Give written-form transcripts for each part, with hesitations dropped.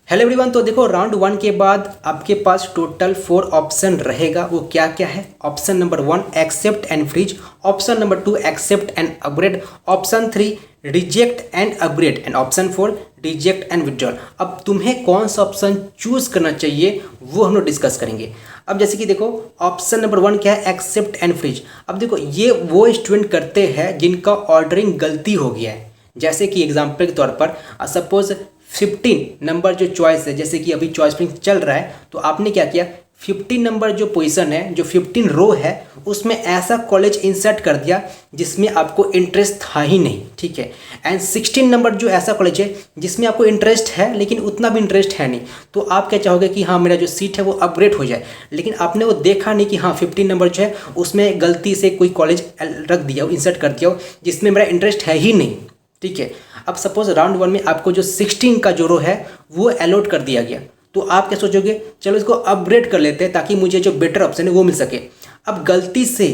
Hello everyone. तो देखो round 1 के बाद आपके पास टोटल 4 ऑप्शन रहेगा। वो क्या क्या है? Option number 1 accept and freeze, option number 2 accept and upgrade, option 3 reject and upgrade and option 4 reject and withdrawal. अब तुम्हें कौन सा ऑप्शन चूज करना चाहिए वो हम लोग डिस्कस करेंगे। अब जैसे कि देखो ऑप्शन नंबर 1 क्या है? Accept and freeze. अब देखो ये वो स्टूडेंट करते हैं जिनका ऑर्डरिंग गलती हो गया है। जैसे कि एग्जाम्पल के तौर पर सपोज 15 नंबर जो चॉइस है, जैसे कि अभी चॉइस फिलिंग चल रहा है, तो आपने क्या किया 15 नंबर जो पोजीशन है, जो 15 रो है, उसमें ऐसा कॉलेज इंसर्ट कर दिया जिसमें आपको इंटरेस्ट था ही नहीं। ठीक है। एंड 16 नंबर जो ऐसा कॉलेज है जिसमें आपको इंटरेस्ट है लेकिन उतना भी इंटरेस्ट है नहीं, तो आप क्या चाहोगे कि हाँ मेरा जो सीट है वो अपग्रेड हो जाए, लेकिन आपने वो देखा नहीं कि हाँ 15 नंबर जो है उसमें गलती से कोई कॉलेज रख दिया हो, इंसर्ट कर दिया हो जिसमें मेरा इंटरेस्ट है ही नहीं। ठीक है। अब सपोज राउंड 1 में आपको जो 16 का जो रो है वो अलॉट कर दिया गया, तो आप क्या सोचोगे, चलो इसको अपग्रेड कर लेते हैं ताकि मुझे जो बेटर ऑप्शन है वो मिल सके। अब गलती से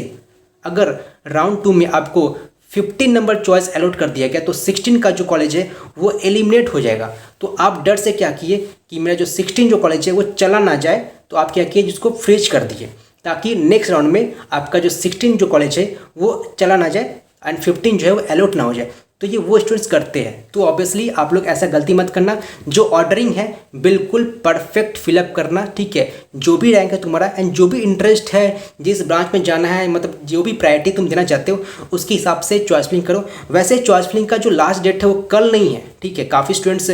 अगर राउंड 2 में आपको 15 नंबर चॉइस अलॉट कर दिया गया तो 16 का जो कॉलेज है वो एलिमिनेट हो जाएगा। तो आप डर से क्या किए कि मेरा जो 16 जो कॉलेज है वो चला ना जाए, तो आप क्या किए जिसको फ्रीज कर दिए ताकि नेक्स्ट राउंड में आपका जो 16 जो कॉलेज है वो चला ना जाए एंड 15 जो है वो अलॉट ना हो जाए। तो ये वो स्टूडेंट्स करते हैं। तो ऑब्वियसली आप लोग ऐसा गलती मत करना। जो ऑर्डरिंग है बिल्कुल परफेक्ट फिलअप करना। ठीक है। जो भी रैंक है तुम्हारा एंड जो भी इंटरेस्ट है, जिस ब्रांच में जाना है, मतलब जो भी प्रायोरिटी तुम देना चाहते हो उसके हिसाब से चॉइस फिलिंग करो। वैसे चॉइस फिलिंग का जो लास्ट डेट है वो कल नहीं है। ठीक है। काफ़ी स्टूडेंट्स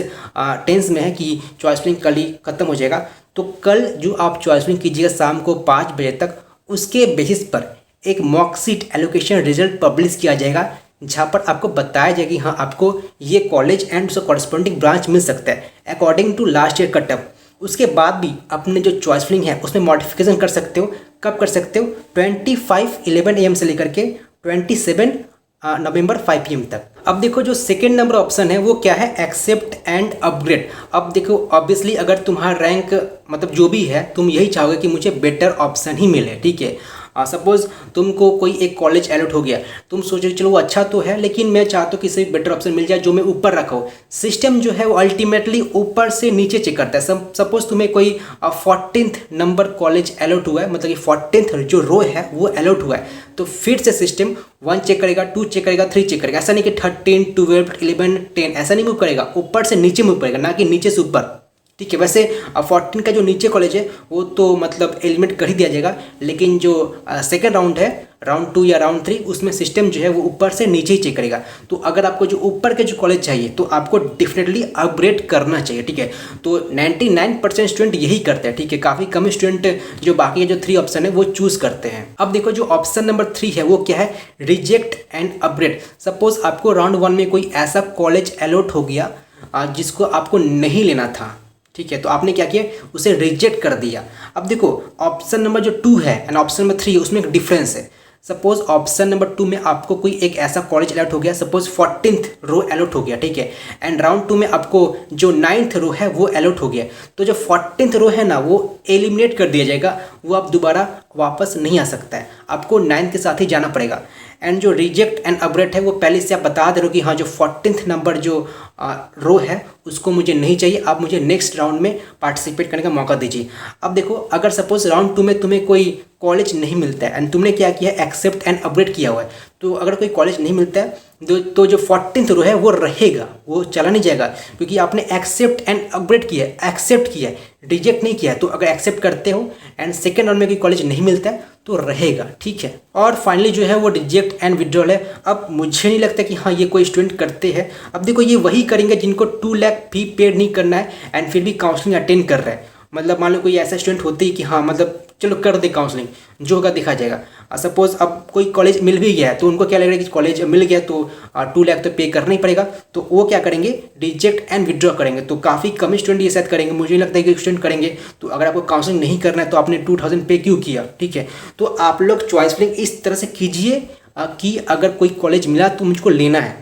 टेंस में है कि चॉइस फिलिंग कल ही खत्म हो जाएगा, तो कल जो आप चॉइस फिलिंग कीजिएगा शाम को 5 बजे तक, उसके बेसिस पर एक mock seat allocation result publish किया जाएगा जहाँ पर आपको बताया जाएगा कि हाँ आपको ये कॉलेज एंड उसका कॉरस्पॉन्डिंग ब्रांच मिल सकता है according to last year cut off. उसके बाद भी अपने जो चॉइस फिलिंग है उसमें मॉडिफिकेशन कर सकते हो। कब कर सकते हो? 25/11 AM से लेकर के 27 नवंबर 5 PM तक। अब देखो जो सेकेंड नंबर ऑप्शन है वो क्या है? Accept and upgrade. अब देखो ऑब्वियसली अगर तुम्हारा रैंक मतलब जो भी है तुम यही चाहोगे कि मुझे बेटर ऑप्शन ही मिले। ठीक है। सपोज तुमको कोई एक कॉलेज अलॉट हो गया, तुम सोचो चलो वो अच्छा तो है लेकिन मैं चाहता हूँ कि से बेटर ऑप्शन मिल जाए जो मैं ऊपर रखा हो। सिस्टम जो है वो अल्टीमेटली ऊपर से नीचे चेक करता है। सपोज तुम्हें कोई 14th नंबर कॉलेज अलॉट हुआ है, मतलब कि 14th जो रो है वो अलॉट हुआ है, तो फिर से सिस्टम 1 चेक करेगा, 2 चेक करेगा, 3 चेक करेगा। ऐसा नहीं कि 13, 12, 11, 10 ऐसा नहीं मूव करेगा, ऊपर से नीचे मूव करेगा, ना कि नीचे से ऊपर। ठीक है। वैसे 14 का जो नीचे कॉलेज है वो तो मतलब एलिमिनेट कर ही दिया जाएगा, लेकिन जो सेकंड राउंड है, राउंड 2 या राउंड 3, उसमें सिस्टम जो है वो ऊपर से नीचे ही चेक करेगा। तो अगर आपको जो ऊपर के जो कॉलेज चाहिए तो आपको डेफिनेटली अपग्रेड करना चाहिए। ठीक है। तो 99% स्टूडेंट यही करते हैं। ठीक है। काफ़ी कम स्टूडेंट जो बाकी जो 3 ऑप्शन है वो चूज करते हैं। अब देखो जो ऑप्शन नंबर 3 है वो क्या है? Reject and upgrade. सपोज आपको राउंड 1 में कोई ऐसा कॉलेज अलॉट हो गया जिसको आपको नहीं लेना था। ठीक है। तो आपने क्या किया? उसे रिजेक्ट कर दिया। अब देखो ऑप्शन नंबर जो 2 है एंड ऑप्शन नंबर 3 है उसमें एक डिफरेंस है। सपोज ऑप्शन नंबर 2 में आपको कोई एक ऐसा कॉलेज अलॉट हो गया, सपोज 14th रो अलॉट हो गया। ठीक है। एंड राउंड 2 में आपको जो 9th रो है वो अलॉट हो गया, तो जो 14th रो है ना वो एलिमिनेट कर दिया जाएगा, वो आप दोबारा वापस नहीं आ सकता है, आपको 9th के साथ ही जाना पड़ेगा। एंड जो रिजेक्ट एंड अपग्रेड है वो पहले से आप बता दे रहे हो कि हाँ जो 14th नंबर जो रो है उसको मुझे नहीं चाहिए, आप मुझे नेक्स्ट राउंड में पार्टिसिपेट करने का मौका दीजिए। अब देखो अगर सपोज राउंड 2 में तुम्हें कोई कॉलेज नहीं मिलता है एंड तुमने क्या किया है? एक्सेप्ट एंड अपग्रेड किया हुआ है, तो अगर कोई कॉलेज नहीं मिलता है तो जो 14th रो है वो रहेगा, वो चला नहीं जाएगा, क्योंकि आपने एक्सेप्ट एंड अपग्रेड किया है, एक्सेप्ट किया है, रिजेक्ट नहीं किया है। तो अगर एक्सेप्ट करते हो एंड सेकेंड राउंड में कोई कॉलेज नहीं मिलता है तो रहेगा। ठीक है। और फाइनली जो है वो रिजेक्ट एंड विड्रॉल है। अब मुझे नहीं लगता कि हाँ ये कोई स्टूडेंट करते हैं। अब देखो ये वही करेंगे जिनको 2 लाख फी पेड नहीं करना है एंड फिर भी काउंसलिंग अटेंड कर रहे हैं। मतलब मान लो कोई ऐसा स्टूडेंट होते ही कि हाँ मतलब चलो कर दे काउंसलिंग, जो होगा देखा जाएगा। सपोज अब कोई कॉलेज मिल भी गया है तो उनको क्या लगेगा कि कॉलेज मिल गया तो 2 लाख तो पे करना ही पड़ेगा, तो वो क्या करेंगे? रिजेक्ट एंड विड्रॉ करेंगे। तो काफ़ी कम स्टूडेंट ये शायद करेंगे, मुझे नहीं लगता है कि स्टूडेंट करेंगे। तो अगर आपको काउंसलिंग नहीं करना है तो आपने 2000 पे क्यों किया? ठीक है। तो आप लोग चॉइस फिलिंग इस तरह से कीजिए कि अगर कोई कॉलेज मिला तो मुझको लेना है।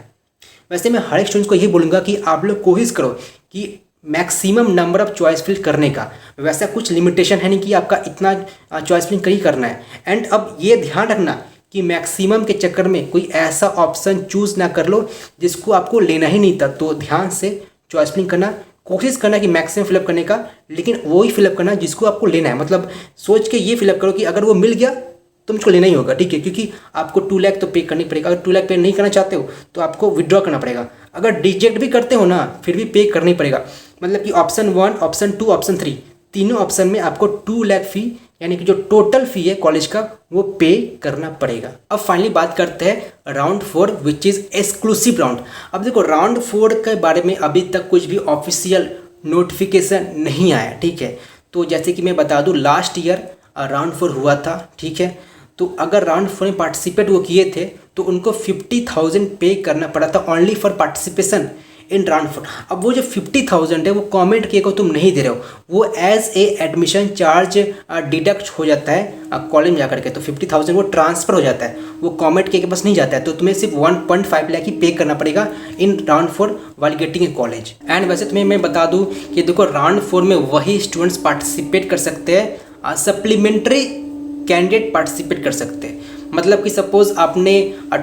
वैसे मैं हर एक स्टूडेंट को यही बोलूँगा कि आप लोग कोशिश करो कि maximum number of choice fill करने का। वैसा कुछ लिमिटेशन है नहीं कि आपका इतना चॉइस फिलिंग कर ही करना है। एंड अब ये ध्यान रखना कि मैक्सिमम के चक्कर में कोई ऐसा ऑप्शन चूज ना कर लो जिसको आपको लेना ही नहीं था। तो ध्यान से चॉइस फिलिंग करना, कोशिश करना कि मैक्सिमम फिलअप करने का, लेकिन वो ही फिलअप करना जिसको आपको लेना है। मतलब सोच के ये फिलअप करो कि अगर वो मिल गया तो मुझको लेना ही होगा, ठीक है, क्योंकि आपको 2 लाख तो पे करनी पड़ेगा। अगर 2 लाख पे नहीं करना चाहते हो तो आपको विड्रॉ करना पड़ेगा। अगर रिजेक्ट भी करते हो ना फिर भी पे करनी पड़ेगा। मतलब कि ऑप्शन 1, ऑप्शन 2, ऑप्शन 3 तीनों ऑप्शन में आपको 2 लाख फी यानी कि जो टोटल फी है कॉलेज का वो पे करना पड़ेगा। अब फाइनली बात करते हैं round 4 which is exclusive round. अब देखो राउंड 4 के बारे में अभी तक कुछ भी ऑफिशियल नोटिफिकेशन नहीं आया, ठीक है। तो जैसे कि मैं बता दूं लास्ट ईयर राउंड 4 हुआ था, ठीक है। तो अगर राउंड 4 में पार्टिसिपेट वो किए थे तो उनको 50,000 पे करना पड़ा था only for participation in round 4। अब वो जो 50,000 है वो कमेंट किए को तुम नहीं दे रहे हो, वो as a admission charge deduct हो जाता है कॉलेज में जाकर के। तो 50,000 वो ट्रांसफ़र हो जाता है, वो कमेंट किए के पास नहीं जाता है। तो तुम्हें सिर्फ 1.5 लाख ही पे करना पड़ेगा in round 4 while getting a college. And वैसे तुम्हें मैं बता दूँ कि देखो राउंड 4 में वही स्टूडेंट्स पार्टिसिपेट कर सकते हैं, सप्लीमेंट्री कैंडिडेट पार्टिसिपेट कर सकते हैं। मतलब कि सपोज आपने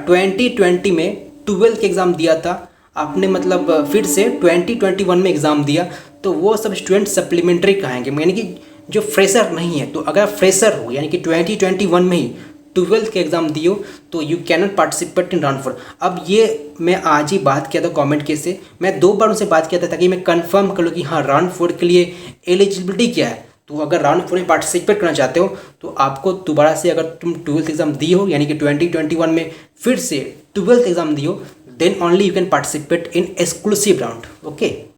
2020 में 12th के एग्ज़ाम दिया था, आपने मतलब फिर से 2021 में एग्ज़ाम दिया, तो वो सब स्टूडेंट सप्लीमेंट्री कहेंगे, यानी कि जो फ्रेशर नहीं है। तो अगर फ्रेशर हो यानी कि 2021 में ही 12th के एग्ज़ाम दियो तो you can not participate in round 4। अब ये मैं आज ही बात किया था कमेंट के से, मैं 2 बार उनसे बात किया था ताकि मैं कंफर्म कर लूँ कि हाँ राउंड 4 के लिए एलिजिबिलिटी क्या है। तो अगर राउंड 4 में पार्टिसिपेट करना चाहते हो तो आपको दोबारा से, अगर तुम 12th एग्ज़ाम दी हो यानी कि 2021 में फिर से 12th एग्ज़ाम दियो, then only you can participate in exclusive round, okay।